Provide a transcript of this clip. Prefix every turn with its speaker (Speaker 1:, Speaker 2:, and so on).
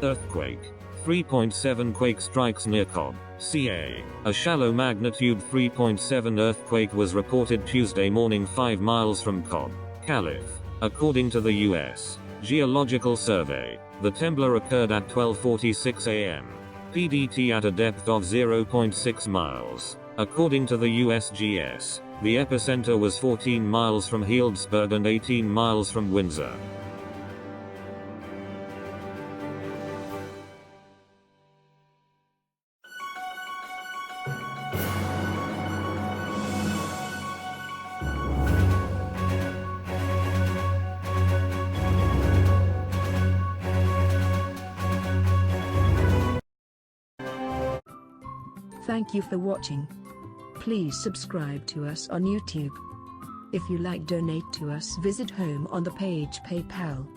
Speaker 1: Earthquake. 3.7 quake strikes near Cobb, CA. A shallow magnitude 3.7 earthquake was reported Tuesday morning 5 miles from Cobb, Calif. According to the U.S. Geological Survey, the tremor occurred at 12:46 a.m. PDT at a depth of 0.6 miles. According to the USGS, the epicenter was 14 miles from Healdsburg and 18 miles from Windsor.
Speaker 2: Thank you for watching. Please subscribe to us on YouTube. If you like, donate to us, visit home on the page PayPal.